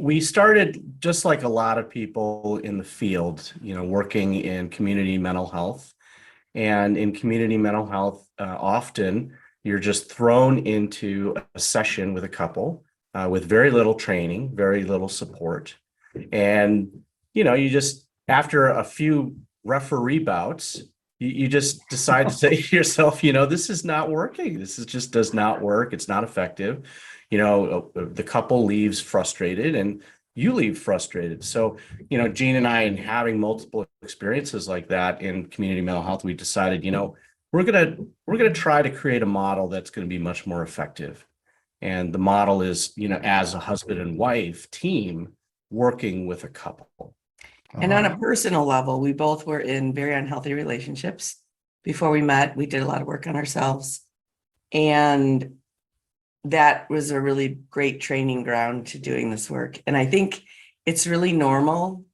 we started just like a lot of people in the field, working in community mental health. And in community mental health, often you're just thrown into a session with a couple with very little training, very little support. And, you just, after a few referee bouts, you just decide to say to yourself, this is not working. This is just does not work. It's not effective. The couple leaves frustrated and you leave frustrated. So, Jean and I, and having multiple experiences like that in community mental health, we decided, we're gonna try to create a model that's going to be much more effective. And the model is, as a husband and wife team working with a couple. And on a personal level, we both were in very unhealthy relationships. Before we met, we did a lot of work on ourselves. And that was a really great training ground to doing this work. And I think it's really normal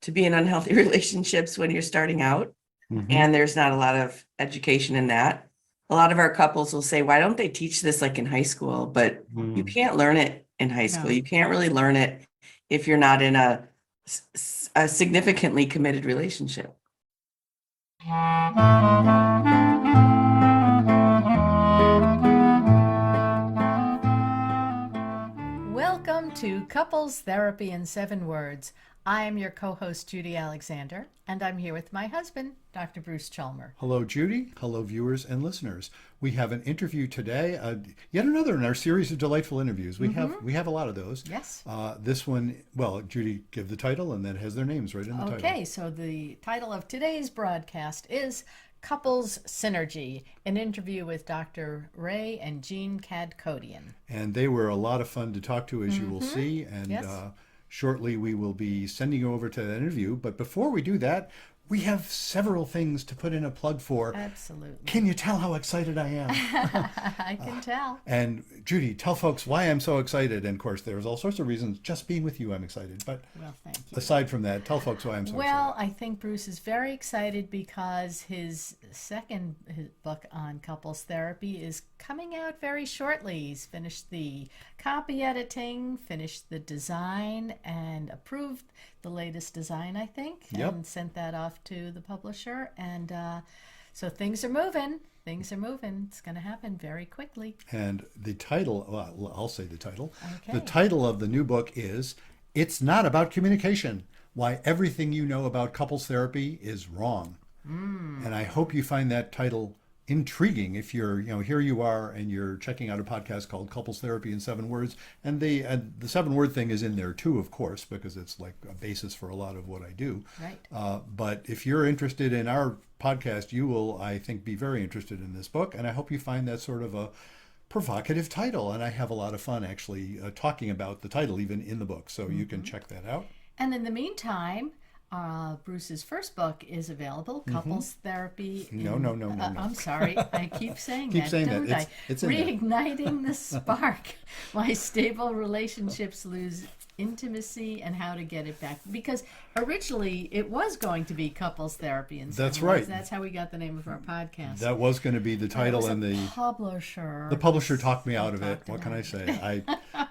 to be in unhealthy relationships when you're starting out. And there's not a lot of education in that. A lot of our couples will say, why don't they teach this like in high school? But you can't learn it in high school. No. You can't really learn it if you're not in a significantly committed relationship. Welcome to Couples Therapy in 7 Words. I am your co-host, Judy Alexander, and I'm here with my husband, Dr. Bruce Chalmer. Hello, Judy. Hello, viewers and listeners. We have an interview today, yet another in our series of delightful interviews. We have a lot of those. Yes. This one, well, Judy, give the title, and that has their names right in the title. Okay, so the title of today's broadcast is Couples Synergy, an interview with Dr. Ray and Jean Kadkhodaian. And they were a lot of fun to talk to, as you will see. And Yes. Shortly, we will be sending you over to that interview. But before we do that, we have several things to put in a plug for. Absolutely. Can you tell how excited I am? I can tell. And Judy, tell folks why I'm so excited. And of course, there's all sorts of reasons. Just being with you, I'm excited. But Well, thank you. aside from that, tell folks why I'm so Well, I think Bruce is very excited because his book on couples therapy is coming out very shortly. He's finished the copy editing, finished the design, and approved the latest design, I think, Yep. and sent that off to the publisher. And so things are moving. Things are moving. It's going to happen very quickly. And the title, well, I'll say the title. Okay. The title of the new book is It's Not About Communication, Why Everything You Know About Couples Therapy is Wrong. And I hope you find that title intriguing if you're, here you are and you're checking out a podcast called Couples Therapy in 7 Words. And the 7-word thing is in there too, of course, because it's like a basis for a lot of what I do. Right. But if you're interested in our podcast, you will, I think, be very interested in this book. And I hope you find that sort of a provocative title. And I have a lot of fun actually talking about the title even in the book. So you can check that out. And in the meantime, Bruce's first book is available, Couples Therapy. No. I'm sorry, I keep saying Keep that, saying don't that. I? It's in there. Reigniting the Spark, Why Stable Relationships Lose Intimacy and How to Get It Back. Because originally it was going to be Couples Therapy in 7 That's Words. right. That's how we got the name of our podcast. That was going to be the title, and the publisher talked me out of it. What can I say?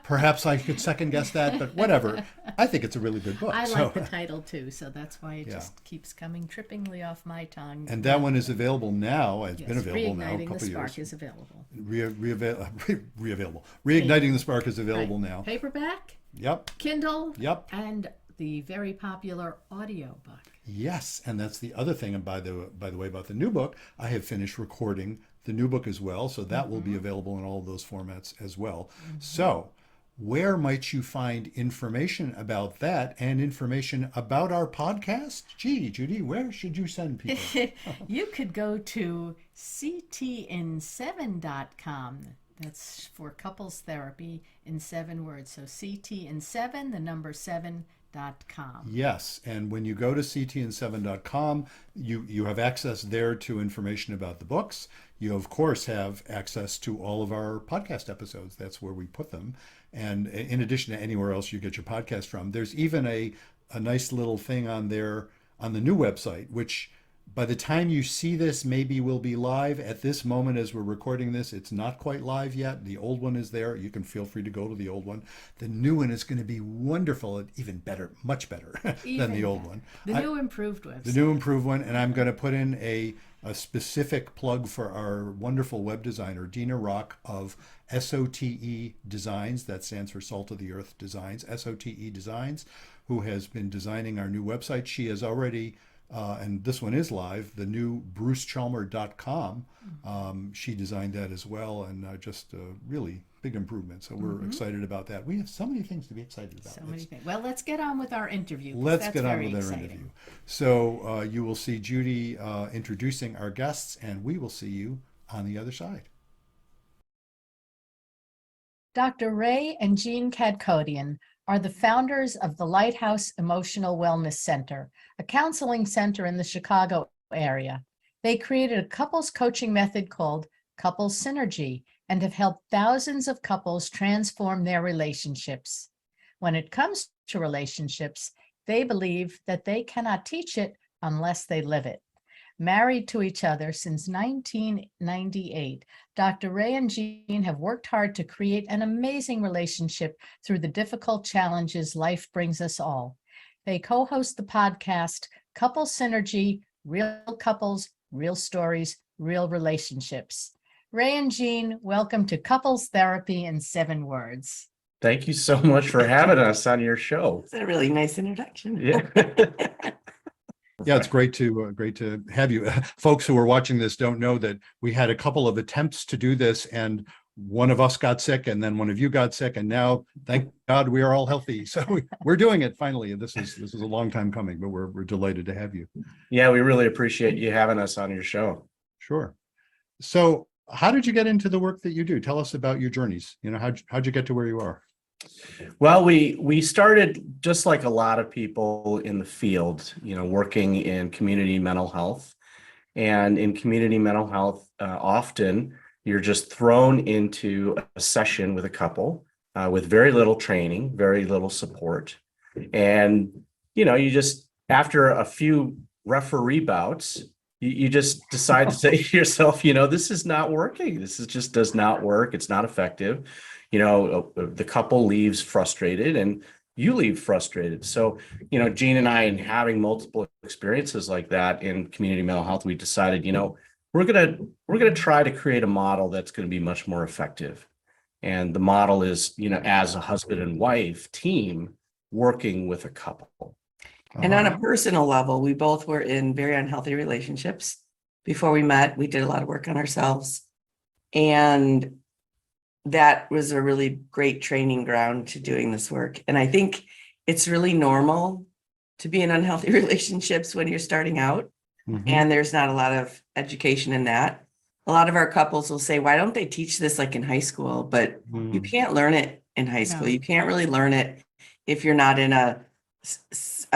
Perhaps I could second guess that, but whatever. I think it's a really good book. I like the title too, so that's why it Yeah. just keeps coming trippingly off my tongue. And that one is available now. It's Yes, been available now a Reigniting couple the of Spark years. is available. Reavailable. Reigniting the Spark is available Right. now. Paperback, Yep. Kindle, Yep. and the very popular audiobook. Yes, and that's the other thing. And by the way, about the new book, I have finished recording the new book as well, so that will be available in all of those formats as well. So, where might you find information about that and information about our podcast? Gee, Judy, where should you send people? You could go to ctin7.com. That's for couples therapy in 7 words. So ctin7, the number 7.com. Yes, and when you go to ctn7.com, you have access there to information about the books. You, of course, have access to all of our podcast episodes. That's where we put them. And in addition to anywhere else you get your podcast from, there's even a nice little thing on there on the new website, which By the time you see this, maybe we'll be live. At this moment, as we're recording this, it's not quite live yet. The old one is there. You can feel free to go to the old one. The new one is going to be wonderful and even better, much better than the old one. The new improved website. The new improved one. And I'm going to put in a specific plug for our wonderful web designer, Dina Rock of SOTE Designs. That stands for Salt of the Earth Designs, SOTE Designs, who has been designing our new website. She has already and this one is live, the new brucechalmer.com. She designed that as well, and just a really big improvement. So we're excited about that. We have so many things to be excited about. So many things. Well, let's get on with our interview. Let's that's get on very with our exciting. interview. So you will see Judy introducing our guests, and we will see you on the other side. Dr. Ray and Jean Kadkhodaian are the founders of the Lighthouse Emotional Wellness Center, a counseling center in the Chicago area. They created a couples coaching method called Couples Synergy and have helped thousands of couples transform their relationships. When it comes to relationships, they believe that they cannot teach it unless they live it. Married to each other since 1998, Dr. Ray and Jean have worked hard to create an amazing relationship through the difficult challenges life brings us all. They co-host the podcast Couple Synergy, Real Couples, Real Stories, Real Relationships. Ray and Jean, welcome to Couples Therapy in 7 Words. Thank you so much for having us on your show. It's a really nice introduction. Yeah. Yeah, it's great to have you. Folks who are watching this don't know that we had a couple of attempts to do this, and one of us got sick, and then one of you got sick, and now, thank God, we are all healthy. So we're doing it finally. This is a long time coming, but we're delighted to have you. Yeah, we really appreciate you having us on your show. Sure. So, how did you get into the work that you do? Tell us about your journeys. You know, how'd you get to where you are? Well, we started just like a lot of people in the field, working in community mental health. And in community mental health, often you're just thrown into a session with a couple with very little training, very little support. And, you just, after a few referee bouts, you just decide to say to yourself, this is not working. Just does not work. It's not effective. The couple leaves frustrated and you leave frustrated. So, Jean and I, and having multiple experiences like that in community mental health, we decided, we're gonna try to create a model that's going to be much more effective. And the model is, as a husband and wife team working with a couple. And on a personal level, we both were in very unhealthy relationships. Before we met, we did a lot of work on ourselves. And that was a really great training ground to doing this work. And I think it's really normal to be in unhealthy relationships when you're starting out. Mhm. And there's not a lot of education in that. A lot of our couples will say, why don't they teach this like in high school? But you can't learn it in high school. No. You can't really learn it if you're not in a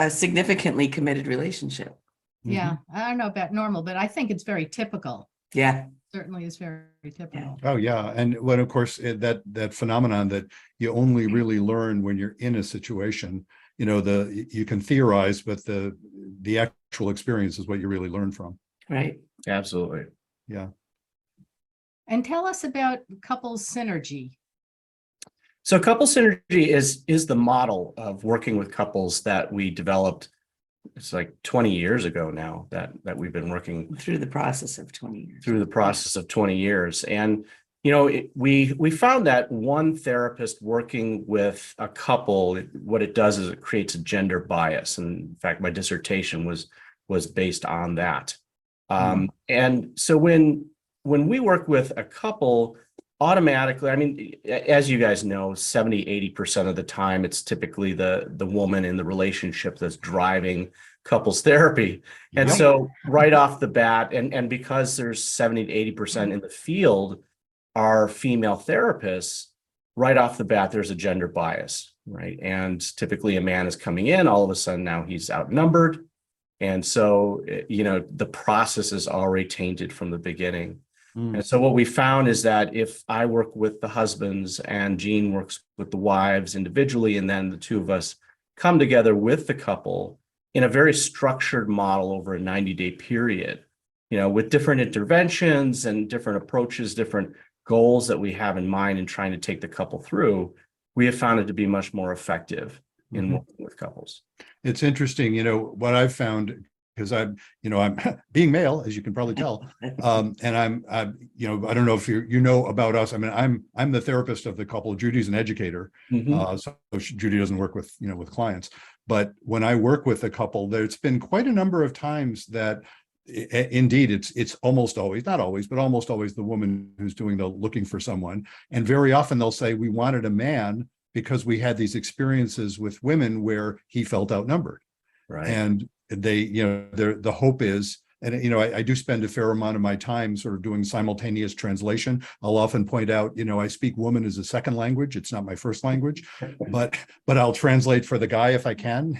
significantly committed relationship. Yeah, I don't know about normal, but I think it's very typical. Yeah. Certainly is very typical. Oh yeah, and when of course that phenomenon that you only really learn when you're in a situation, you can theorize, but the actual experience is what you really learn from. Right. Absolutely. Yeah. And tell us about couples synergy. So couple synergy is the model of working with couples that we developed. It's like 20 years ago now that we've been working Through the process of 20 years. through the process of 20 years. And, we found that one therapist working with a couple, what it does is it creates a gender bias. And in fact, my dissertation was based on that. And so when we work with a couple, automatically, as you guys know, 70-80% of the time, it's typically the woman in the relationship that's driving couples therapy. And Yep. so right off the bat, and because there's 70-80% in the field are female therapists, right off the bat, there's a gender bias, right? And typically a man is coming in, all of a sudden now he's outnumbered. And so, the process is already tainted from the beginning. And so what we found is that if I work with the husbands and Jean works with the wives individually, and then the two of us come together with the couple, in a very structured model over a 90-day period, with different interventions and different approaches, different goals that we have in mind in trying to take the couple through, we have found it to be much more effective in working with couples. It's interesting, what I've found, because I'm being male, as you can probably tell, and I'm I don't know if you know about us. I mean, I'm the therapist of the couple. Judy's an educator, so Judy doesn't work with with clients. But when I work with a couple, there's been quite a number of times that indeed it's almost always, not always, but almost always the woman who's doing the looking for someone. And very often they'll say, we wanted a man because we had these experiences with women where he felt outnumbered. Right. And they, the hope is, and I do spend a fair amount of my time sort of doing simultaneous translation. I'll often point out, I speak woman as a second language. It's not my first language, but I'll translate for the guy if I can,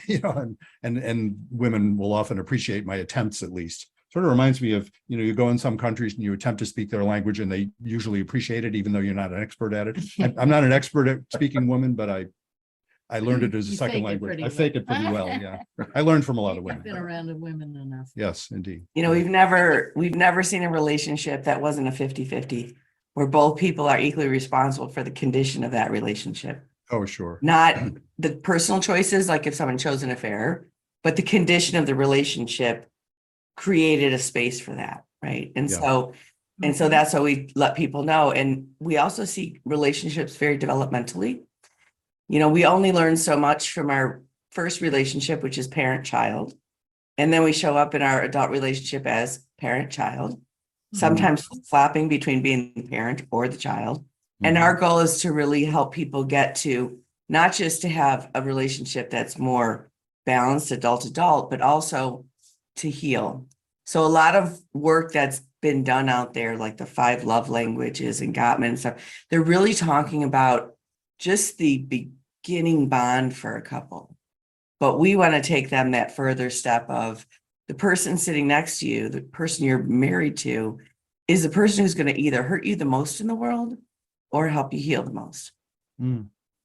and women will often appreciate my attempts, at least. Sort of reminds me of, you go in some countries and you attempt to speak their language and they usually appreciate it, even though you're not an expert at it. I'm not an expert at speaking woman, but I learned it as a second language. I fake it pretty well. Yeah. I learned from a lot of women. I've been around women enough. Yes, indeed. We've never seen a relationship that wasn't a 50-50, where both people are equally responsible for the condition of that relationship. Oh, sure. Not the personal choices, like if someone chose an affair, but the condition of the relationship created a space for that. Right. And Yeah. so that's how we let people know. And we also see relationships very developmentally. We only learn so much from our first relationship, which is parent-child. And then we show up in our adult relationship as parent-child, sometimes flapping between being the parent or the child. And our goal is to really help people get to not just to have a relationship that's more balanced adult-adult, but also to heal. So a lot of work that's been done out there, like the 5 love languages and Gottman and stuff, they're really talking about just the beginning bond for a couple. But we want to take them that further step of the person sitting next to you, the person you're married to, is the person who's going to either hurt you the most in the world or help you heal the most.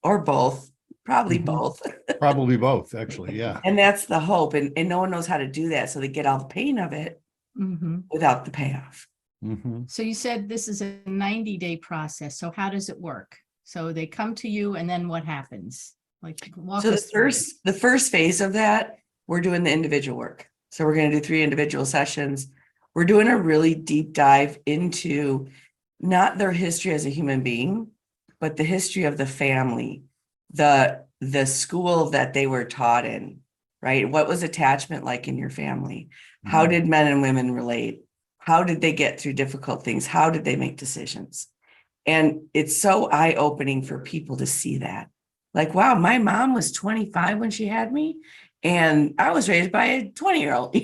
Or both, probably both. Probably both, actually. Yeah. And that's the hope. And no one knows how to do that. So they get all the pain of it without the payoff. So you said this is a 90-day process. So how does it work? So they come to you and then what happens? Like walk So us through the first phase of that, we're doing the individual work. So we're going to do 3 individual sessions. We're doing a really deep dive into not their history as a human being, but the history of the family, the school that they were taught in, right? What was attachment like in your family? How did men and women relate? How did they get through difficult things? How did they make decisions? And it's so eye-opening for people to see that. Like, wow, my mom was 25 when she had me, and I was raised by a 20-year-old,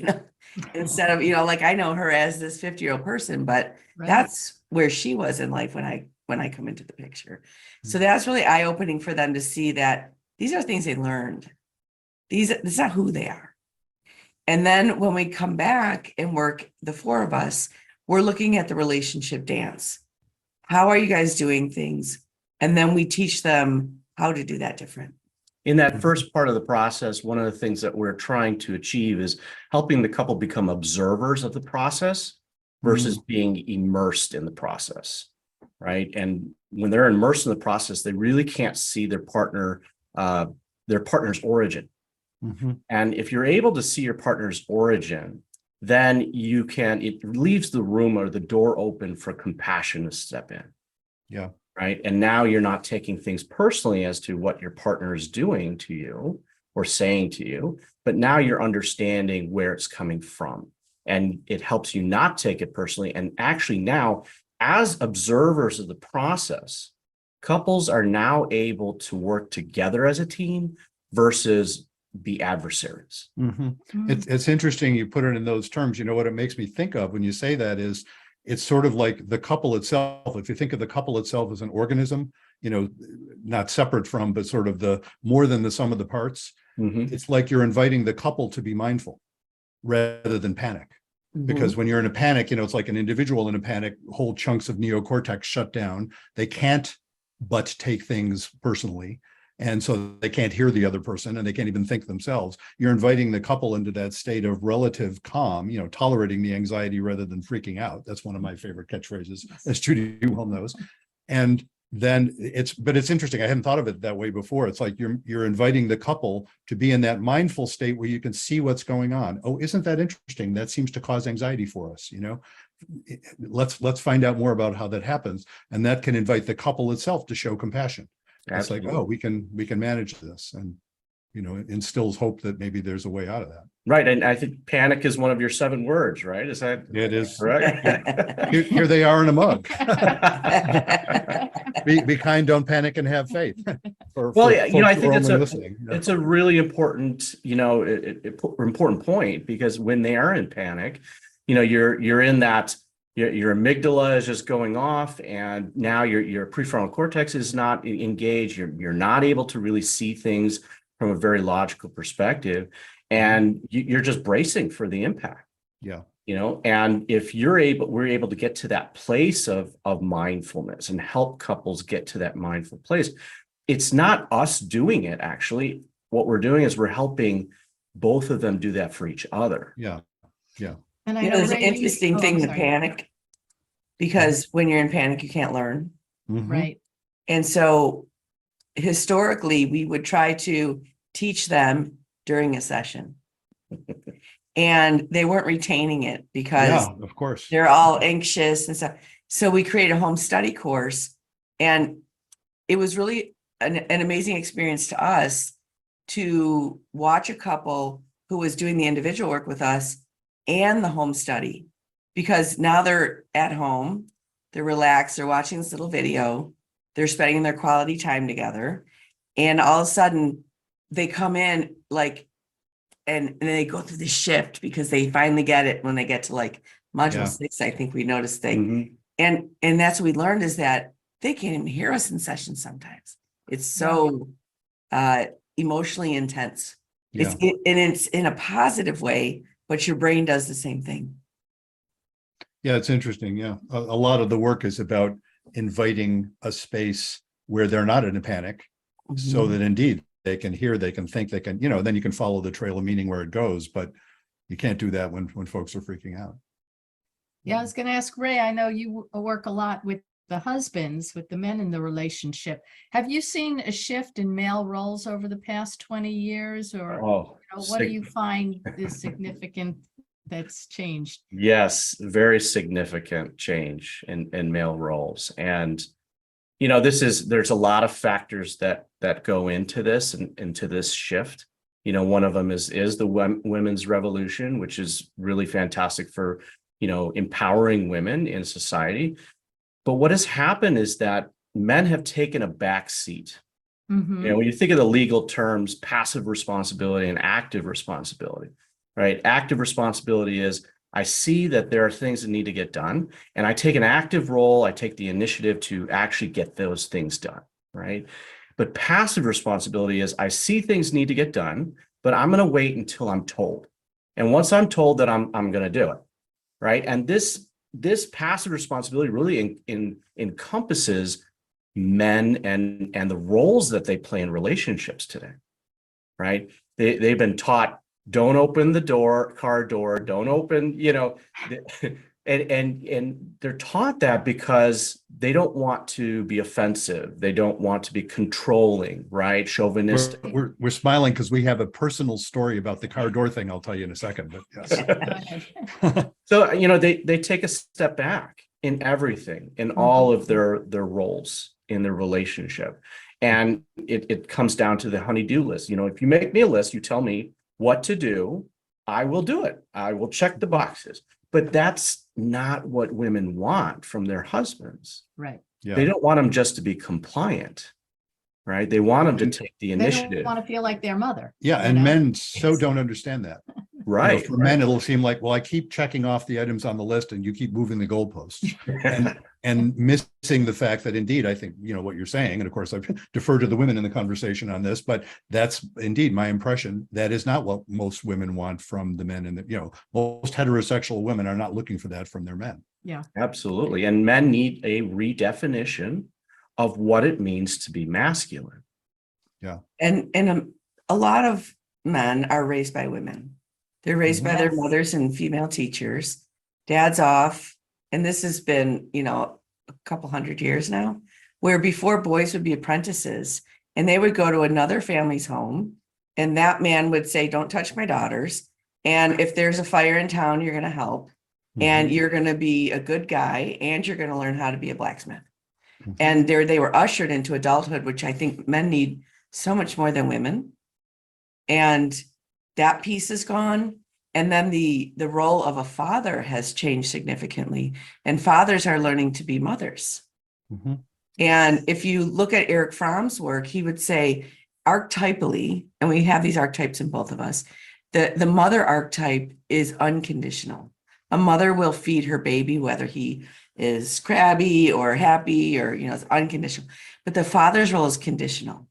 instead of, like I know her as this 50-year-old person, but Right. that's where she was in life when I come into the picture. So that's really eye-opening for them to see that these are things they learned. This is not who they are. And then when we come back and work, the 4 of us, we're looking at the relationship dance. How are you guys doing things? And then we teach them how to do that different. In that first part of the process, one of the things that we're trying to achieve is helping the couple become observers of the process versus being immersed in the process, right? And when they're immersed in the process, they really can't see their partner's origin. And if you're able to see your partner's origin, then it leaves the room or the door open for compassion to step in. Yeah. Right. And now you're not taking things personally as to what your partner is doing to you or saying to you, but now you're understanding where it's coming from. And it helps you not take it personally. And actually now, as observers of the process, couples are now able to work together as a team versus be adversaries. It's interesting you put it in those terms. What it makes me think of when you say that is it's sort of like the couple itself. If you think of the couple itself as an organism, not separate from, but sort of the more than the sum of the parts, it's like you're inviting the couple to be mindful rather than panic. Because when you're in a panic, it's like an individual in a panic, whole chunks of neocortex shut down. They can't but take things personally. And so they can't hear the other person and they can't even think themselves. You're inviting the couple into that state of relative calm, tolerating the anxiety rather than freaking out. That's one of my favorite catchphrases, as Judy well knows. And then it's interesting. I hadn't thought of it that way before. It's like you're inviting the couple to be in that mindful state where you can see what's going on. Oh, isn't that interesting? That seems to cause anxiety for us, Let's find out more about how that happens. And that can invite the couple itself to show compassion. It's like, oh, we can manage this, and it instills hope that maybe there's a way out of that. Right. And I think panic is one of your 7 words, right? Is that It is. correct? Here they are in a mug. Be kind, don't panic, and have faith. Well, yeah, I think listening. it's a really important, important point, because when they are in panic, you're in that. Your amygdala is just going off, and now your prefrontal cortex is not engaged. You're not able to really see things from a very logical perspective, and you're just bracing for the impact. Yeah. And if we're able to get to that place of mindfulness and help couples get to that mindful place. It's not us doing it. Actually, what we're doing is we're helping both of them do that for each other. Yeah. Yeah. And I know there's an Ray, interesting thing with panic, because when you're in panic, you can't learn. Mhm. right? And so historically, we would try to teach them during a session. And they weren't retaining it because Yeah, of course. they're all anxious and stuff. So we created a home study course, and it was really an amazing experience to us to watch a couple who was doing the individual work with us and the home study, because now they're at home, they're relaxed, they're watching this little video, they're spending their quality time together, and all of a sudden they come in and they go through the shift because they finally get it when they get to module 6. I think we noticed Mhm. and that's what we learned, is that they can't even hear us in session sometimes. It's so emotionally intense. Yeah. It's in a positive way, but your brain does the same thing. Yeah, it's interesting. Yeah. A lot of the work is about inviting a space where they're not in a panic, so that indeed they can hear, they can think, they can, then you can follow the trail of meaning where it goes, but you can't do that when folks are freaking out. Yeah, I was going to ask Ray, I know you work a lot with the husbands, with the men in the relationship. Have you seen a shift in male roles over the past 20 years, or what do you find is significant that's changed? Yes, very significant change in male roles. And there's a lot of factors that go into this and into this shift. One of them is the women's revolution, which is really fantastic for empowering women in society. But what has happened is that men have taken a back seat. Mhm. When you think of the legal terms, passive responsibility and active responsibility, right? Active responsibility is, I see that there are things that need to get done, and I take an active role. I take the initiative to actually get those things done, right? But passive responsibility is, I see things need to get done, but I'm going to wait until I'm told. And once I'm told that I'm going to do it, right? And this passive responsibility really encompasses men and the roles that they play in relationships today, right? They've been taught, don't open the car door, don't open, and they're taught that because they don't want to be offensive. They don't want to be controlling, right? Chauvinistic. We're smiling because we have a personal story about the car door thing. I'll tell you in a second, but yes. So, they take a step back in everything, in all of their roles in their relationship. And it comes down to the honey-do list. If you make me a list, you tell me what to do, I will do it. I will check the boxes. But that's not what women want from their husbands. Right. Yeah. They don't want them just to be compliant, right? They want them to take the They don't initiative. want to feel like their mother. Yeah, and men so don't understand that. Right. For men, it'll seem like, well, I keep checking off the items on the list and you keep moving the goalposts and missing the fact that indeed, I think, what you're saying, and of course I've deferred to the women in the conversation on this, but that's indeed my impression. That is not what most women want from the men, and most heterosexual women are not looking for that from their men. Yeah. Absolutely. And men need a redefinition of what it means to be masculine. Yeah. And a lot of men are raised by women. They're raised by their Yes. mothers and female teachers. Dad's off. And this has been, a couple hundred years now, where before boys would be apprentices and they would go to another family's home. And that man would say, don't touch my daughters. And if there's a fire in town, you're going to help. And you're going to be a good guy and you're going to learn how to be a blacksmith. And they were ushered into adulthood, which I think men need so much more than women. And that piece is gone. And then the role of a father has changed significantly. And fathers are learning to be mothers. Mhm. And if you look at Eric Fromm's work, he would say archetypally, and we have these archetypes in both of us, the mother archetype is unconditional. A mother will feed her baby, whether he is crabby or happy or, it's unconditional. But the father's role is conditional.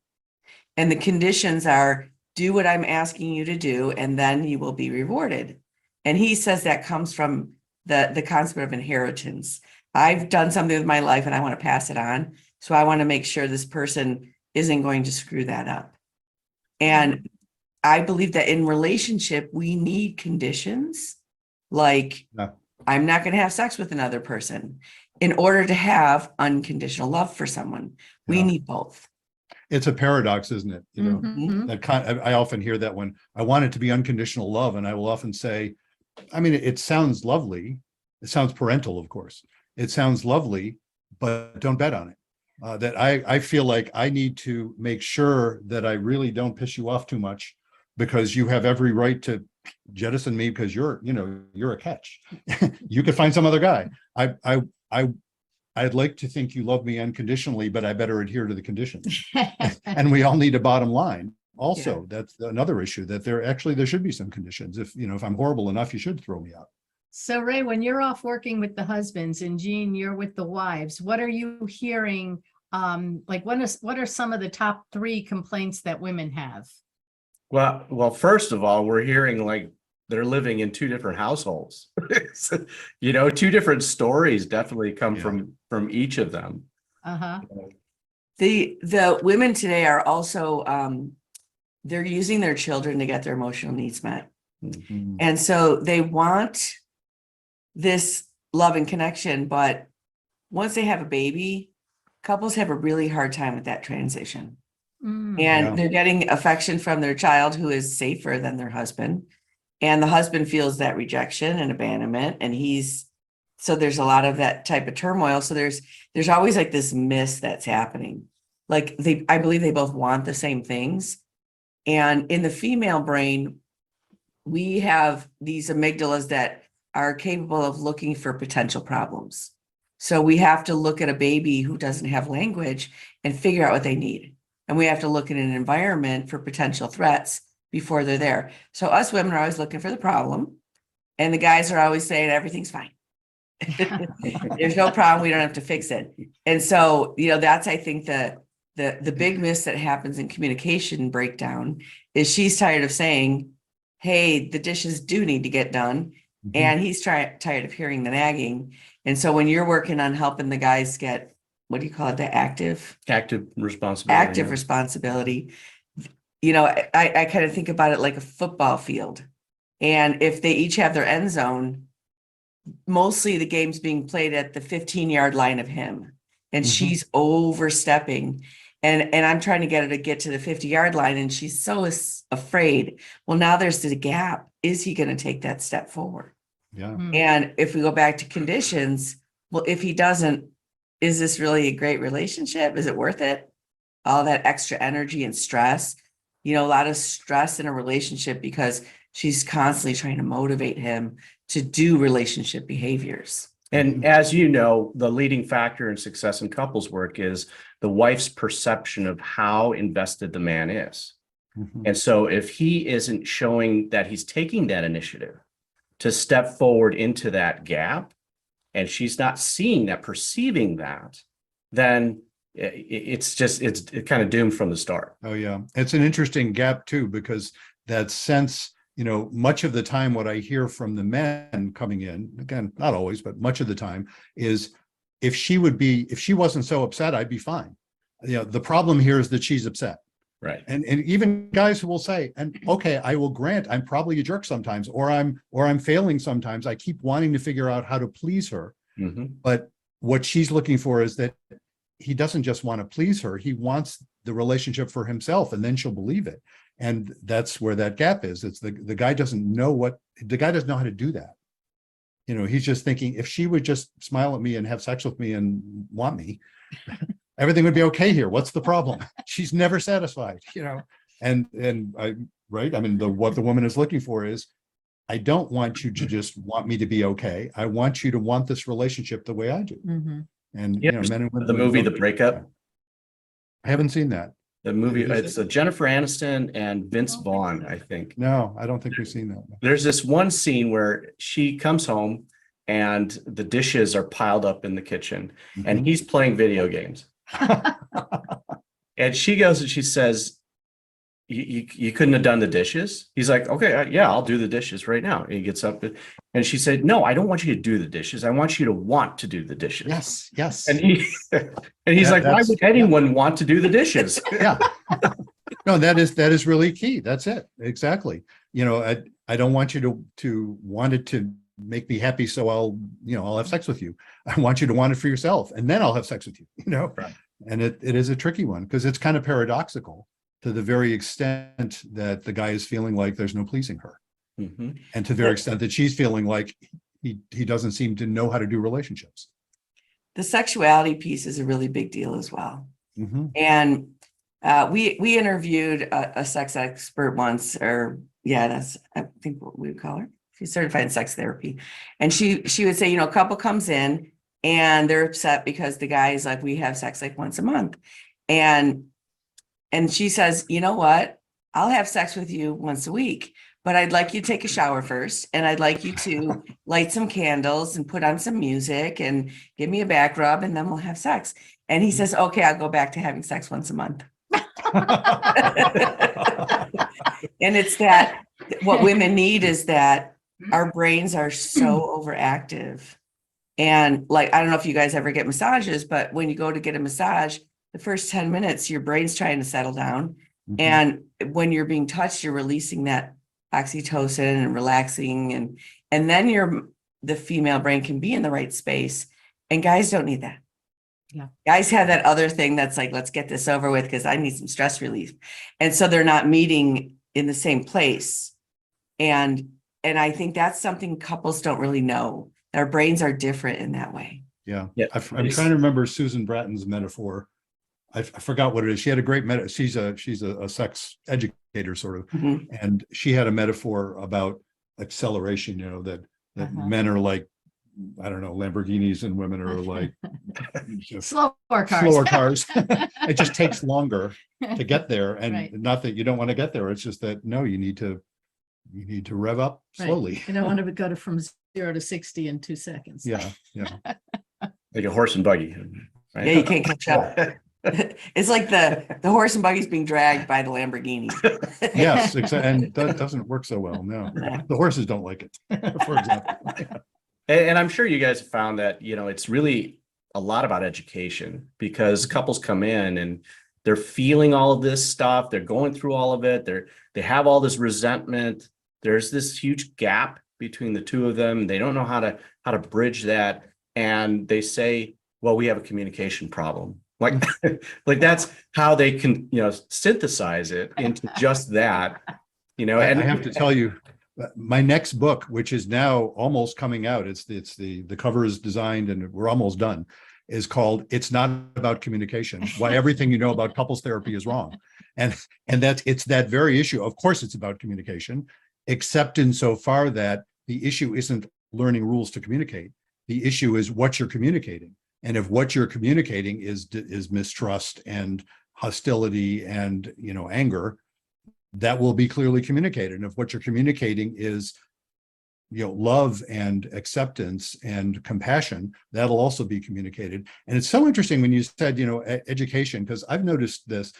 And the conditions are do what I'm asking you to do, and then you will be rewarded. And he says that comes from the concept of inheritance. I've done something with my life and I want to pass it on. So I want to make sure this person isn't going to screw that up. And I believe that in relationship, we need conditions like Yeah. I'm not going to have sex with another person in order to have unconditional love for someone. We Yeah. need both. It's a paradox, isn't it? Mhm. I often hear that when I want it to be unconditional love, and I will often say, I mean, it sounds lovely. It sounds parental, of course. It sounds lovely, but don't bet on it. That I feel like I need to make sure that I really don't piss you off too much, because you have every right to jettison me because you're a catch. You could find some other guy. I'd like to think you love me unconditionally, but I better adhere to the conditions. And we all need a bottom line. Also, that's another issue, that there should be some conditions. If I'm horrible enough, you should throw me out. So Ray, when you're off working with the husbands and Jean, you're with the wives, what are you hearing? Like what are some of the top 3 complaints that women have? Well, first of all, we're hearing like they're living in 2 different households. So, 2 different stories definitely come from each of them. Uh-huh. The women today are also they're using their children to get their emotional needs met. Mhm. And so they want this love and connection, but once they have a baby, couples have a really hard time with that transition. Mm. And Yeah. they're getting affection from their child who is safer than their husband. And the husband feels that rejection and abandonment. And so there's a lot of that type of turmoil. So there's always like this miss that's happening. Like I believe they both want the same things. And in the female brain, we have these amygdalas that are capable of looking for potential problems. So we have to look at a baby who doesn't have language and figure out what they need. And we have to look at an environment for potential threats before they're there. So us women are always looking for the problem. And the guys are always saying everything's fine. There's no problem. We don't have to fix it. And so, that's, I think, the big miss that happens in communication breakdown is she's tired of saying, hey, the dishes do need to get done. And he's tired of hearing the nagging. And so when you're working on helping the guys get, what do you call it? The active responsibility. responsibility. I kind of think about it like a football field. And if they each have their end zone, mostly the game's being played at the 15-yard line of him. And she's overstepping. And I'm trying to get her to get to the 50-yard line. And she's so afraid. Well, now there's the gap. Is he going to take that step forward? Yeah. And if we go back to conditions, well, if he doesn't, is this really a great relationship? Is it worth it? All that extra energy and stress, a lot of stress in a relationship because she's constantly trying to motivate him to do relationship behaviors. And as you know, the leading factor in success in couples work is the wife's perception of how invested the man is. And so if he isn't showing that he's taking that initiative to step forward into that gap, and she's not seeing that, perceiving that, then it's kind of doomed from the start. Oh, yeah. It's an interesting gap, too, because that sense, much of the time what I hear from the men coming in, again, not always, but much of the time, is if she wasn't so upset, I'd be fine. The problem here is that she's upset. Right. And even guys who will say, and okay, I will grant I'm probably a jerk sometimes, or I'm failing sometimes. I keep wanting to figure out how to please her. Mhm. But what she's looking for is that he doesn't just want to please her, he wants the relationship for himself, and then she'll believe it. And that's where that gap is. It's the guy doesn't know how to do that. He's just thinking, if she would just smile at me and have sex with me and want me, everything would be okay here. What's the problem? She's never satisfied, and right. I mean, what the woman is looking for is, I don't want you to just want me to be okay. I want you to want this relationship the way I do. Mhm. And Yeah, men and women. the movie The Breakup. I haven't seen that. The movie, Is it? it's Jennifer Aniston and Vince I don't think Vaughn, so. I think. No, I don't think we've seen that. There's this one scene where she comes home and the dishes are piled up in the kitchen and Mhm. he's playing video games. And she goes and she says, you couldn't have done the dishes? He's like, okay, yeah, I'll do the dishes right now. And he gets up and she said, no, I don't want you to do the dishes. I want you to want to do the dishes. Yes, yes. And he's like, why That's- would anyone want to do the dishes? Yeah. No, that is really key. That's it. Exactly. I don't want you to want it to make me happy, so I'll have sex with you. I want you to want it for yourself, and then I'll have sex with you. Right. And it is a tricky one, because it's kind of paradoxical to the very extent that the guy is feeling like there's no pleasing her, Mhm. and to the very extent that she's feeling like he doesn't seem to know how to do relationships. The sexuality piece is a really big deal as well. Mhm. And we interviewed a sex expert once, or that's, I think what we would call her. She's certified in sex therapy. And she would say, a couple comes in and they're upset because the guy is like, we have sex like once a month. And she says, you know what? I'll have sex with you once a week, but I'd like you to take a shower first. And I'd like you to light some candles and put on some music and give me a back rub, and then we'll have sex. And he says, okay, I'll go back to having sex once a month. And it's that what women need is that our brains are so overactive. And like, I don't know if you guys ever get massages, but when you go to get a massage, the first 10 minutes, your brain's trying to settle down. Mhm. And when you're being touched, you're releasing that oxytocin and relaxing. And then the female brain can be in the right space. And guys don't need that. Yeah. Guys have that other thing that's like, let's get this over with because I need some stress relief. And so they're not meeting in the same place. And I think that's something couples don't really know. Our brains are different in that way. Yeah. Yeah. I'm trying to remember Susan Bratton's metaphor. I forgot what it is. She had a great she's a sex educator sort of, Mhm. and she had a metaphor about acceleration, that Uh-huh. men are like, I don't know, Lamborghinis, and women are like Slower cars. slower cars. It just takes longer to get there. And Right. not that you don't want to get there. It's just that, no, you need to rev up Right. slowly. You don't want to go from 0 to 60 in 2 seconds. Yeah. Yeah. Like a horse and buggy. Right? Yeah, you can't catch up. It's like the horse and buggy's being dragged by the Lamborghini. Yes. And that doesn't work so well. No, No. the horses don't like it, for example. And I'm sure you guys have found that, it's really a lot about education, because couples come in and they're feeling all of this stuff. They're going through all of it. They have all this resentment. There's this huge gap between the two of them. They don't know how to bridge that. And they say, well, we have a communication problem. Like that's how they can, synthesize it into just that, And and I have to tell you, my next book, which is now almost coming out, it's the cover is designed and we're almost done, is called "It's Not About Communication: Why Everything You Know About Couples Therapy Is Wrong." And it's that very issue. Of course, it's about communication, except insofar that the issue isn't learning rules to communicate. The issue is what you're communicating. And if what you're communicating is mistrust and hostility and anger, that will be clearly communicated. And if what you're communicating is love and acceptance and compassion, that'll also be communicated. And it's so interesting when you said education, because I've noticed this.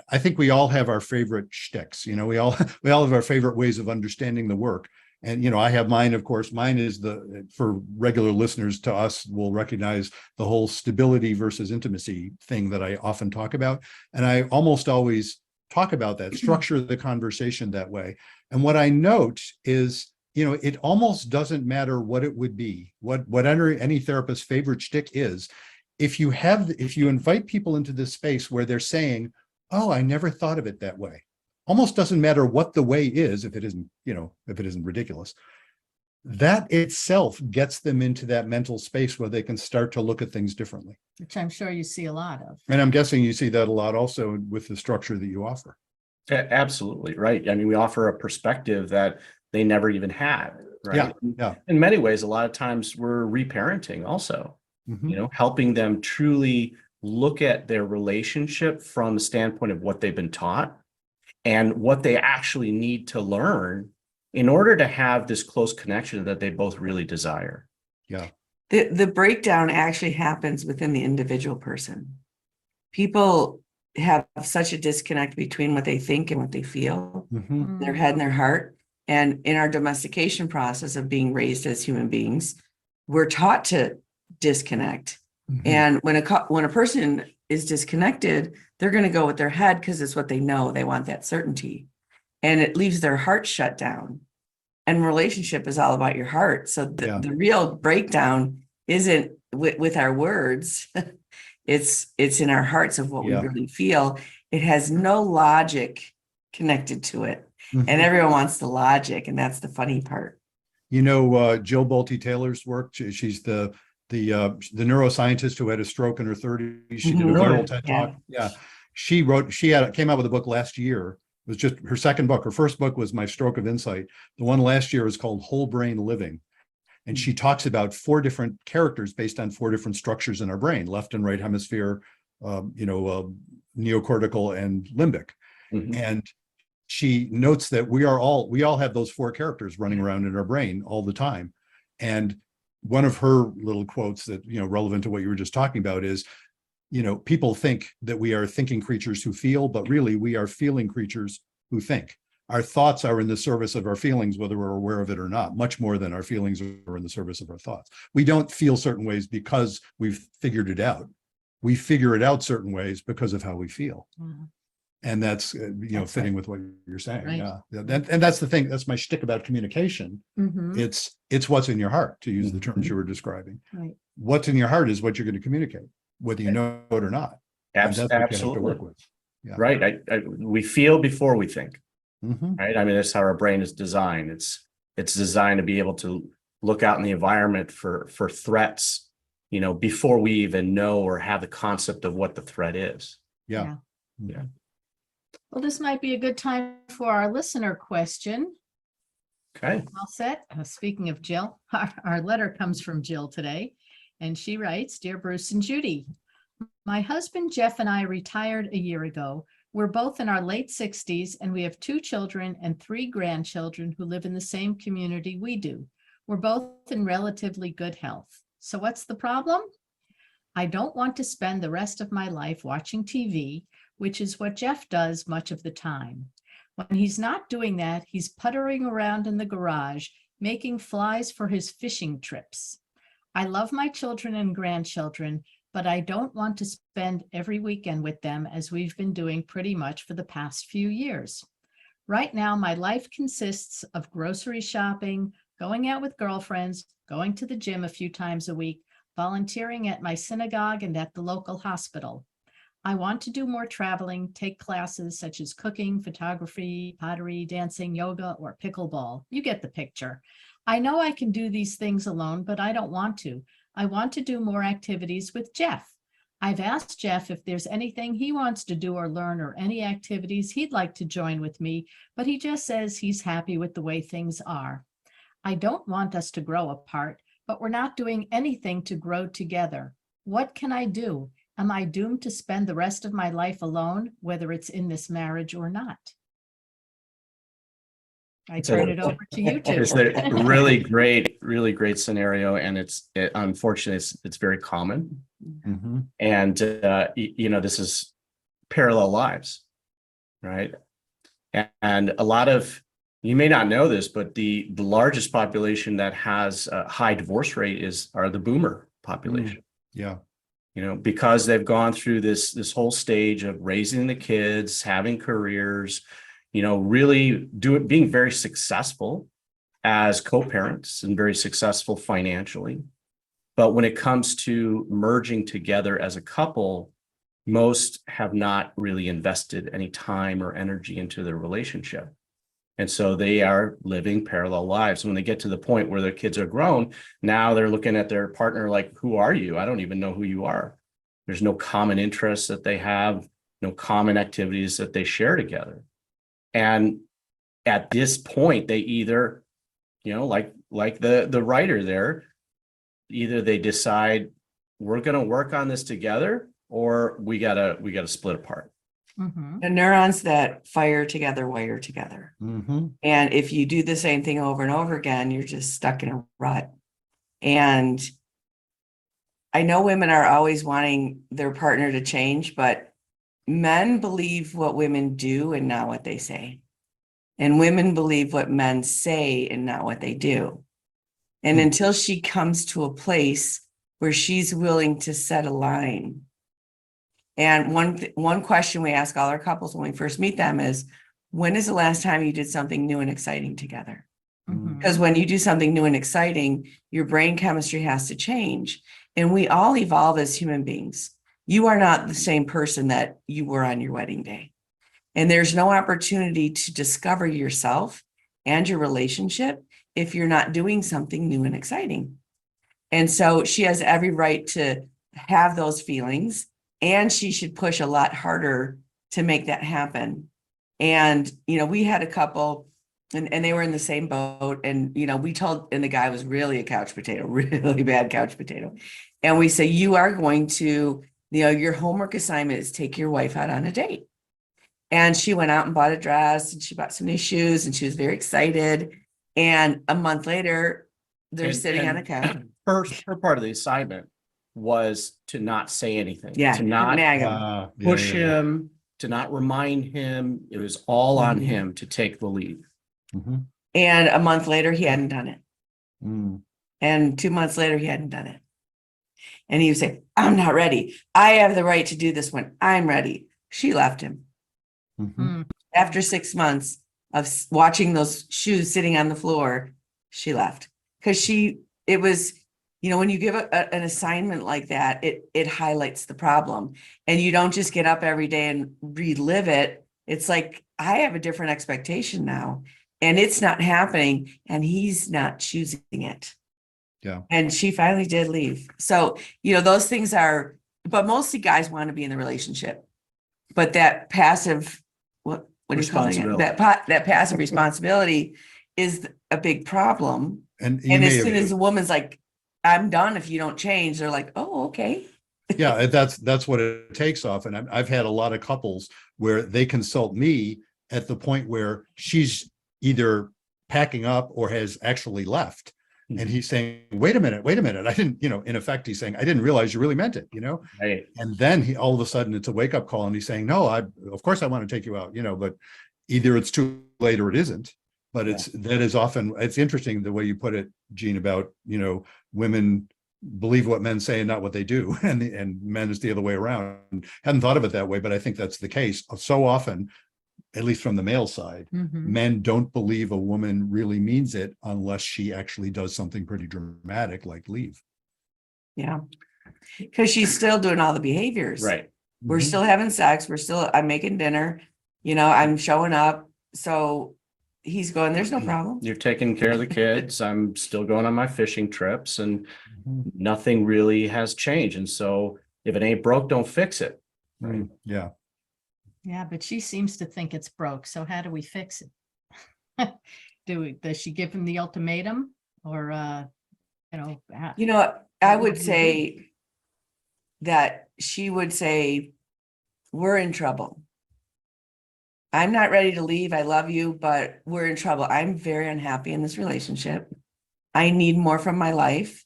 I think we all have our favorite shticks. We all have our favorite ways of understanding the work. And, I have mine, of course. Mine is for regular listeners to us will recognize the whole stability versus intimacy thing that I often talk about. And I almost always talk about that, structure the conversation that way. And what I note is, it almost doesn't matter what it would be, whatever any therapist's favorite shtick is. If you invite people into this space where they're saying, oh, I never thought of it that way. Almost doesn't matter what the way is, if it isn't ridiculous. That itself gets them into that mental space where they can start to look at things differently. Which I'm sure you see a lot of. And I'm guessing you see that a lot also with the structure that you offer. Absolutely, right. I mean, we offer a perspective that they never even had, right? Yeah. In many ways, a lot of times we're reparenting also, Mhm. helping them truly look at their relationship from the standpoint of what they've been taught and what they actually need to learn in order to have this close connection that they both really desire. Yeah. The breakdown actually happens within the individual person. People have such a disconnect between what they think and what they feel, Mhm. their head and their heart. And in our domestication process of being raised as human beings, we're taught to disconnect. Mhm. And when a person is disconnected, they're going to go with their head because it's what they know. They want that certainty. And it leaves their heart shut down. And relationship is all about your heart. So the real breakdown isn't with our words. It's in our hearts of what we really feel. It has no logic connected to it. Mhm. And everyone wants the logic. And that's the funny part. Jill Bolte Taylor's work. She's the neuroscientist who had a stroke in her 30s. She did a viral TED talk. Yeah. She came out with a book last year. It was just her second book. Her first book was My Stroke of Insight. The one last year is called Whole Brain Living. And she talks about 4 different characters based on 4 different structures in our brain: left and right hemisphere, neocortical and limbic. Mhm. And she notes that we all have those 4 characters running around in our brain all the time. And one of her little quotes that, relevant to what you were just talking about is, people think that we are thinking creatures who feel, but really we are feeling creatures who think. Our thoughts are in the service of our feelings, whether we're aware of it or not, much more than our feelings are in the service of our thoughts. We don't feel certain ways because we've figured it out. We figure it out certain ways because of how we feel. Mhm. And that's, That's fitting right. with what you're saying. Right. Yeah. And that's the thing. That's my shtick about communication. Mhm. It's what's in your heart, to use the Mhm. terms you were describing. Right. What's in your heart is what you're going to communicate, whether you know it or not. And that's what you have to Absolutely. work with. Yeah. Right. We feel before we think, Mhm. right? I mean, that's how our brain is designed. It's designed to be able to look out in the environment for threats, before we even know or have the concept of what the threat is. Yeah. Yeah. Well, this might be a good time for our listener question. Okay. All set. Speaking of Jill, our letter comes from Jill today, and she writes, Dear Bruce and Judy, my husband Jeff and I retired a year ago. We're both in our late 60s, and we have 2 children and 3 grandchildren who live in the same community we do. We're both in relatively good health. So what's the problem? I don't want to spend the rest of my life watching TV, which is what Jeff does much of the time. When he's not doing that, he's puttering around in the garage, making flies for his fishing trips. I love my children and grandchildren, but I don't want to spend every weekend with them as we've been doing pretty much for the past few years. Right now, my life consists of grocery shopping, going out with girlfriends, going to the gym a few times a week, volunteering at my synagogue and at the local hospital. I want to do more traveling, take classes such as cooking, photography, pottery, dancing, yoga, or pickleball. You get the picture. I know I can do these things alone, but I don't want to. I want to do more activities with Jeff. I've asked Jeff if there's anything he wants to do or learn or any activities he'd like to join with me, but he just says he's happy with the way things are. I don't want us to grow apart, but we're not doing anything to grow together. What can I do? Am I doomed to spend the rest of my life alone, whether it's in this marriage or not? I turn it over to you two. It's a really great scenario, and unfortunately it's very common. Mhm. And this is parallel lives, right? And a lot of, you may not know this, but the largest population that has a high divorce rate are the boomer population. Yeah. because they've gone through this whole stage of raising the kids, having careers, really being very successful as co-parents and very successful financially. But when it comes to merging together as a couple, most have not really invested any time or energy into their relationship. And so they are living parallel lives. When they get to the point where their kids are grown, now they're looking at their partner like, who are you? I don't even know who you are. There's no common interests that they have, no common activities that they share together. And at this point, they either, like the writer there, either they decide we're going to work on this together, or we gotta split apart. Mhm. The neurons that fire together wire together. Mm-hmm. And if you do the same thing over and over again, you're just stuck in a rut. And I know women are always wanting their partner to change, but men believe what women do and not what they say. And women believe what men say and not what they do. And until she comes to a place where she's willing to set a line. And one question we ask all our couples when we first meet them is, when is the last time you did something new and exciting together? Mhm. Because when you do something new and exciting, your brain chemistry has to change. And we all evolve as human beings. You are not the same person that you were on your wedding day. And there's no opportunity to discover yourself and your relationship if you're not doing something new and exciting. And so she has every right to have those feelings, and she should push a lot harder to make that happen. And, we had a couple and they were in the same boat, and, and the guy was really a couch potato, really bad couch potato. And we say, you are going to, your homework assignment is take your wife out on a date. And she went out and bought a dress, and she bought some new shoes, and she was very excited. And a month later, they're sitting on a couch. Her part of the assignment was to not say anything, Yeah, to not nag him. push him, to not remind him. It was all on Mhm. him to take the lead. Mm-hmm. And a month later, he hadn't done it. Mm. And 2 months later, he hadn't done it. And he would say, I'm not ready. I have the right to do this when I'm ready. She left him. Mm-hmm. Mm. After 6 months of watching those shoes sitting on the floor, she left. Because it was, when you give an assignment like that, it highlights the problem. And you don't just get up every day and relive it. It's like, I have a different expectation now, and it's not happening, and he's not choosing it. Yeah. And she finally did leave. So, those things are, but mostly guys want to be in the relationship. But that passive, what do you call it again? That passive responsibility is a big problem. And you And may as soon have, as a woman's like, I'm done if you don't change, they're like, oh, okay. yeah, that's what it takes off. And I've had a lot of couples where they consult me at the point where she's either packing up or has actually left. And he's saying, wait a minute. I didn't, in effect, he's saying, I didn't realize you really meant it, Right. And then he, all of a sudden it's a wake up call, and he's saying, no, of course I want to take you out, but either it's too late or it isn't. But that is often, it's interesting the way you put it, Jean, about, women believe what men say and not what they do. And men is the other way around. Hadn't thought of it that way, but I think that's the case. So often, at least from the male side, Mhm. men don't believe a woman really means it unless she actually does something pretty dramatic like leave. Yeah. Because she's still doing all the behaviors. Right. We're Mhm. still having sex. I'm making dinner, I'm showing up. So he's going, there's no problem. You're taking care of the kids. I'm still going on my fishing trips, and Mhm. nothing really has changed. And so if it ain't broke, don't fix it. Right. Yeah. Yeah, but she seems to think it's broke. So how do we fix it? Does she give him the ultimatum, or I would say that she would say, we're in trouble. I'm not ready to leave. I love you, but we're in trouble. I'm very unhappy in this relationship. I need more from my life,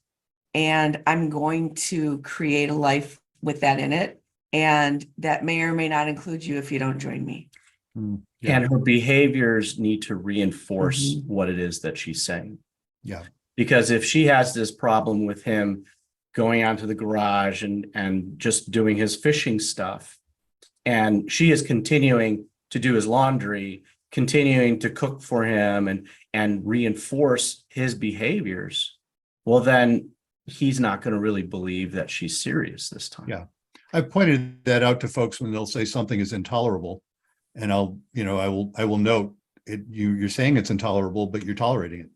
and I'm going to create a life with that in it. And that may or may not include you if you don't join me. Yeah. And her behaviors need to reinforce Mhm. what it is that she's saying. Yeah. Because if she has this problem with him going out to the garage and just doing his fishing stuff. And she is continuing to do his laundry, continuing to cook for him and reinforce his behaviors. Well, then he's not going to really believe that she's serious this time. Yeah. I've pointed that out to folks when they'll say something is intolerable. And I will note it, you're saying it's intolerable, but you're tolerating it.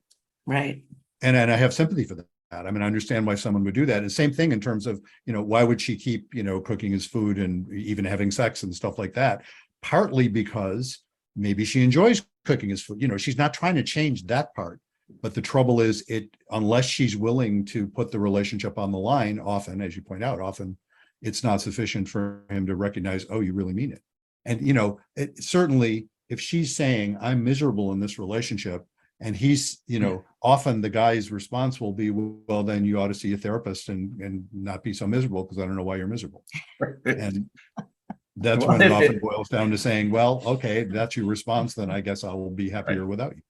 Right. And I have sympathy for that. I mean, I understand why someone would do that. And same thing in terms of, why would she keep, cooking his food and even having sex and stuff like that? Partly because maybe she enjoys cooking his food. She's not trying to change that part. But the trouble is unless she's willing to put the relationship on the line, often, as you point out, it's not sufficient for him to recognize, oh, you really mean it. And, certainly if she's saying I'm miserable in this relationship, and he's, often the guy's response will be, well, then you ought to see a therapist and not be so miserable because I don't know why you're miserable. And that's when it often boils down to saying, well, okay, that's your response. Then I guess I will be happier without you.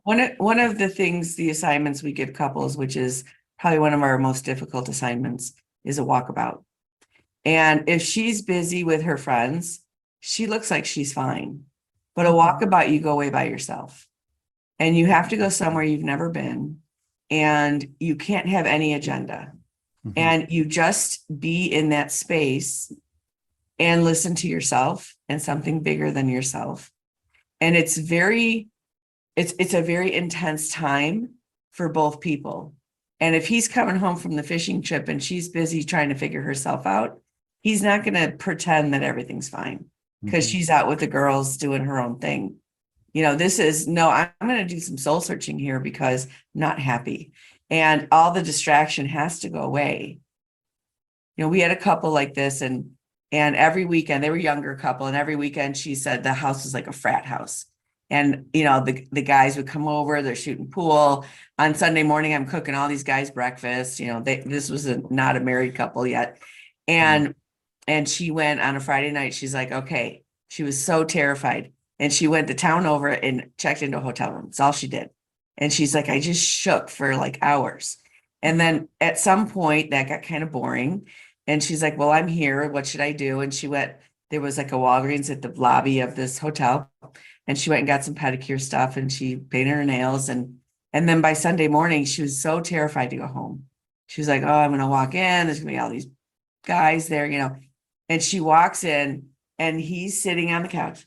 One of the things, the assignments we give couples, which is probably one of our most difficult assignments, is a walkabout. And if she's busy with her friends, she looks like she's fine. But a walkabout, you go away by yourself. And you have to go somewhere you've never been. And you can't have any agenda. Mhm. And you just be in that space and listen to yourself and something bigger than yourself. And it's a very intense time for both people. And if he's coming home from the fishing trip and she's busy trying to figure herself out, he's not going to pretend that everything's fine because she's out with the girls doing her own thing. I'm going to do some soul searching here because I'm not happy. And all the distraction has to go away. We had a couple like this and every weekend, they were a younger couple, and every weekend she said the house was like a frat house. And, the guys would come over, they're shooting pool. On Sunday morning, I'm cooking all these guys breakfast. This was not a married couple yet. And she went on a Friday night. She's like, okay, she was so terrified. And she went to town over and checked into a hotel room. That's all she did. And she's like, I just shook for like hours. And then at some point that got kind of boring. And she's like, well, I'm here. What should I do? And she went, there was like a Walgreens at the lobby of this hotel. And she went and got some pedicure stuff and she painted her nails. And then by Sunday morning, she was so terrified to go home. She was like, oh, I'm going to walk in. There's going to be all these guys there, And she walks in and he's sitting on the couch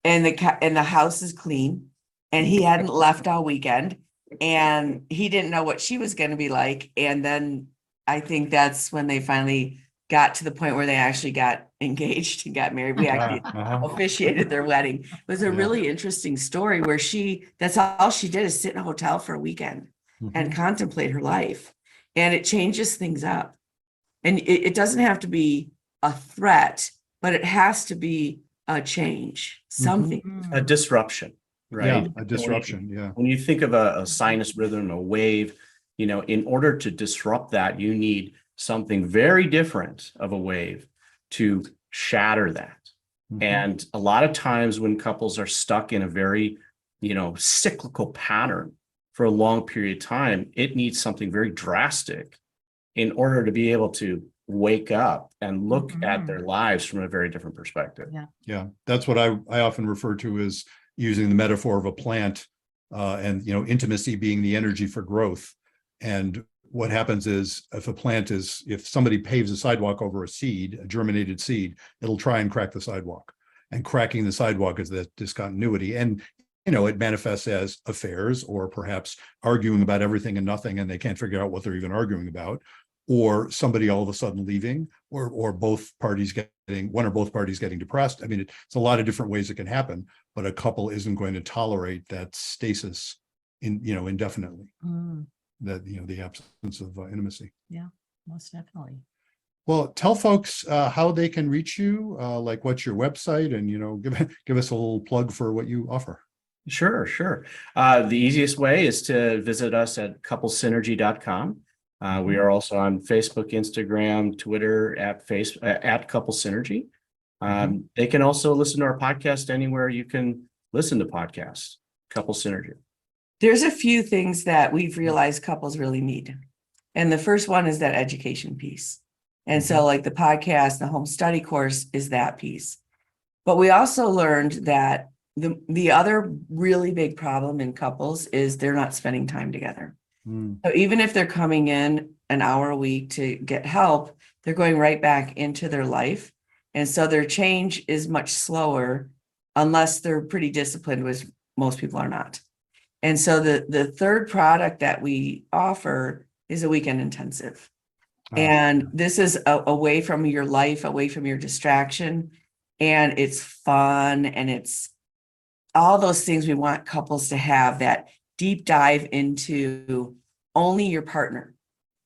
and the house is clean and he hadn't left all weekend and he didn't know what she was going to be like. And then I think that's when they finally got to the point where they actually got engaged and got married. We actually officiated their wedding. It was a really interesting story where that's all she did is sit in a hotel for a weekend and contemplate her life. And it changes things up. And it doesn't have to be a threat, but it has to be a change, something. A disruption, right? Yeah, a disruption. Yeah. When you think of a sinus rhythm, a wave, in order to disrupt that, you need something very different of a wave to shatter that. And a lot of times when couples are stuck in a very, cyclical pattern for a long period of time, it needs something very drastic in order to be able to wake up and look at their lives from a very different perspective. Yeah. That's what I often refer to as using the metaphor of a plant and, intimacy being the energy for growth. And what happens is if somebody paves a sidewalk over a germinated seed, it'll try and crack the sidewalk. And cracking the sidewalk is that discontinuity. And, it manifests as affairs or perhaps arguing about everything and nothing, and they can't figure out what they're even arguing about. Or somebody all of a sudden leaving, or one or both parties getting depressed. I mean, it's a lot of different ways it can happen, but a couple isn't going to tolerate that stasis indefinitely. That, the absence of intimacy. Yeah, most definitely. Well, tell folks how they can reach you, like what's your website, and, give us a little plug for what you offer. Sure. The easiest way is to visit us at couplesynergy.com. We are also on Facebook, Instagram, Twitter at Couple Synergy. They can also listen to our podcast anywhere you can listen to podcasts, Couple Synergy. There's a few things that we've realized couples really need. And the first one is that education piece. And so like the podcast, the home study course is that piece. But we also learned that the other really big problem in couples is they're not spending time together. Mm. So even if they're coming in an hour a week to get help, they're going right back into their life. And so their change is much slower unless they're pretty disciplined, which most people are not. And so the third product that we offer is a weekend intensive. And this is away from your life, away from your distraction. And it's fun and it's all those things we want couples to have, that deep dive into only your partner.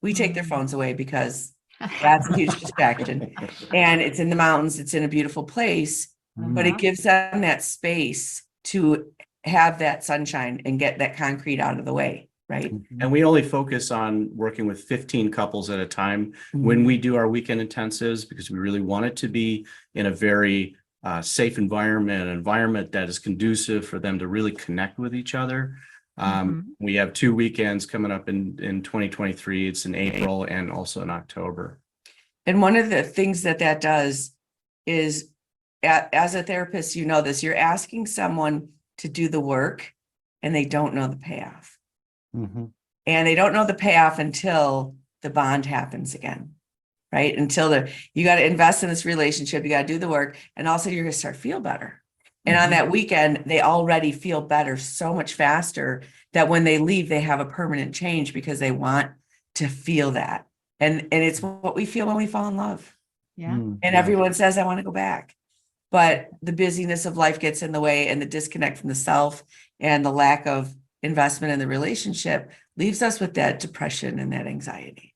We take their phones away because that's a huge distraction. And it's in the mountains, it's in a beautiful place, but it gives them that space to have that sunshine and get that concrete out of the way, right? And we only focus on working with 15 couples at a time when we do our weekend intensives, because we really want it to be in a very safe environment, an environment that is conducive for them to really connect with each other. We have 2 weekends coming up in 2023. It's in April and also in October. And one of the things that does is, as a therapist, you know this, you're asking someone to do the work and they don't know the payoff. And they don't know the payoff until the bond happens again, right? Until you got to invest in this relationship, you got to do the work, and also you're going to start feel better. And on that weekend, they already feel better so much faster that when they leave, they have a permanent change because they want to feel that. And it's what we feel when we fall in love. Yeah. And everyone says, I want to go back. But the busyness of life gets in the way, and the disconnect from the self and the lack of investment in the relationship leaves us with that depression and that anxiety.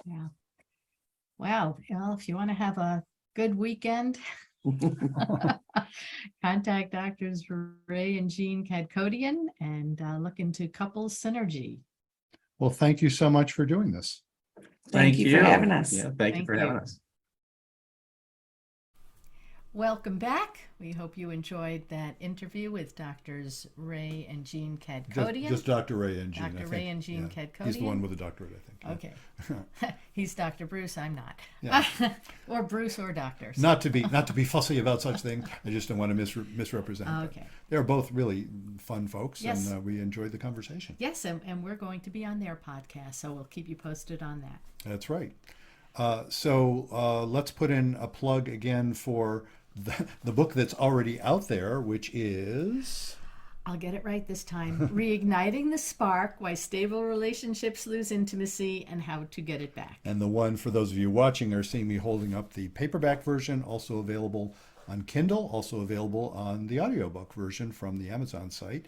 Yeah. Wow. Well, if you want to have a good weekend, contact Doctors Ray and Jean Kadkhodaian and look into couples synergy. Well, thank you so much for doing this. Thank you for having us. Yeah, thank you Thank for having you. us. Welcome back. We hope you enjoyed that interview with Doctors Ray and Jean Kadkhodaian. Just Dr. Ray and Jean. I Dr. think. Ray and Jean Yeah. Kadkhodaian. He's the one with the doctorate, I think. Okay. He's Dr. Bruce, I'm not. Yeah. Or Bruce or Doctor. so- Not to be fussy about such things. I just don't want to misrepresent. But Okay. they're both really fun folks, Yes. and we enjoyed the conversation. Yes, and we're going to be on their podcast, so we'll keep you posted on that. That's right. So let's put in a plug again for the book that's already out there, which is... I'll get it right this time. Reigniting the Spark, Why Stable Relationships Lose Intimacy and How to Get It Back. And the one, for those of you watching, are seeing me holding up the paperback version, also available on Kindle, also available on the audiobook version from the Amazon site,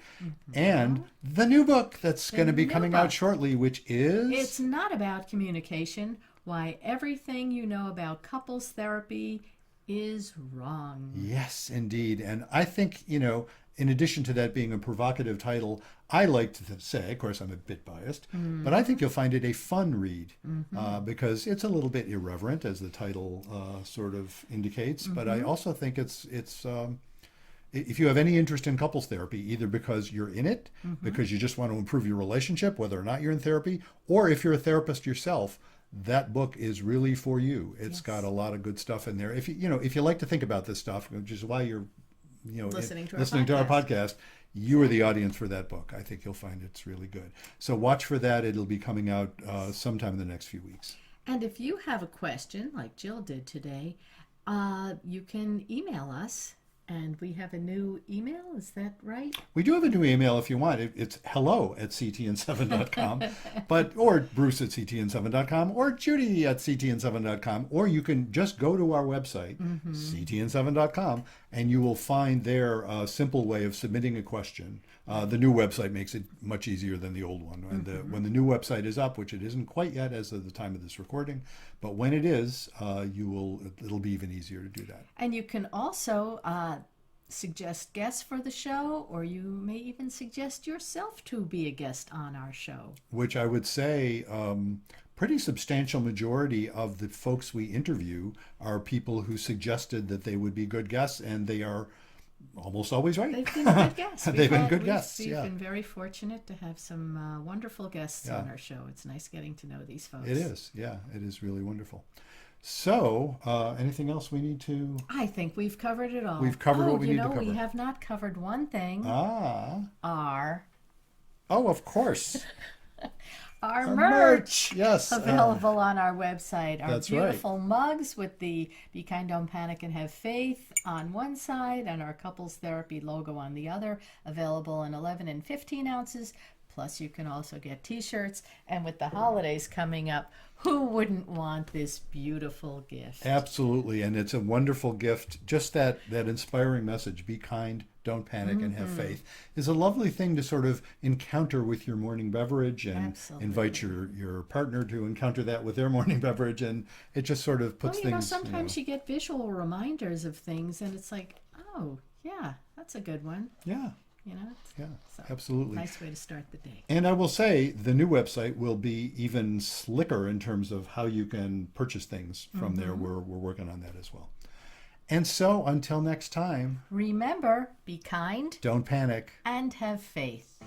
and the new book that's going to be new coming book. out shortly, which is... It's not about communication, Why Everything You Know About Couples Therapy is Wrong. Yes, indeed. And I think, in addition to that being a provocative title, I like to say, of course, I'm a bit biased, but I think you'll find it a fun read because it's a little bit irreverent, as the title sort of indicates. But I also think it's if you have any interest in couples therapy, either because you're in it, because you just want to improve your relationship, whether or not you're in therapy, or if you're a therapist yourself, that book is really for you. It's got a lot of good stuff in there. If you like to think about this stuff, just while you're Listening to our podcast, you are the audience for that book. I think you'll find it's really good. So watch for that. It'll be coming out sometime in the next few weeks. And if you have a question, like Jill did today, you can email us. And we have a new email, is that right? We do have a new email if you want. It's hello@ctn7.com, or Bruce at ctn7.com, or Judy at ctn7.com, or you can just go to our website, ctn7.com, and you will find there a simple way of submitting a question. The new website makes it much easier than the old one. And when the new website is up, which it isn't quite yet as of the time of this recording, but when it is, it'll be even easier to do that. And you can also suggest guests for the show, or you may even suggest yourself to be a guest on our show. Which I would say pretty substantial majority of the folks we interview are people who suggested that they would be good guests, and they are almost always right. They've been good guests. They've been good We've guests. We've Yeah, been very fortunate to have some wonderful guests Yeah. on our show. It's nice getting to know these folks. it is. Yeah, it is really wonderful. So, anything else we need to? I think we've covered it all. We've covered what we need to We cover. have not covered one thing. Our Of course. our Our merch. Yes. Available on our website. Our That's right. beautiful mugs with the Be Kind, Don't Panic, and Have Faith on one side and our couples therapy logo on the other. Available in 11 and 15 ounces. Plus, you can also get t-shirts. And with the holidays coming up, who wouldn't want this beautiful gift? Absolutely, and it's a wonderful gift. Just that inspiring message, be kind, don't panic, and have faith, is a lovely thing to sort of encounter with your morning beverage, and invite your partner to encounter that with their morning beverage, and it just sort of puts things. Sometimes you get visual reminders of things, and it's like, oh, yeah, that's a good one. Yeah, So, absolutely. Nice way to start the day. And I will say the new website will be even slicker in terms of how you can purchase things from there. We're working on that as well. And so until next time, Remember, be kind don't panic. and have faith.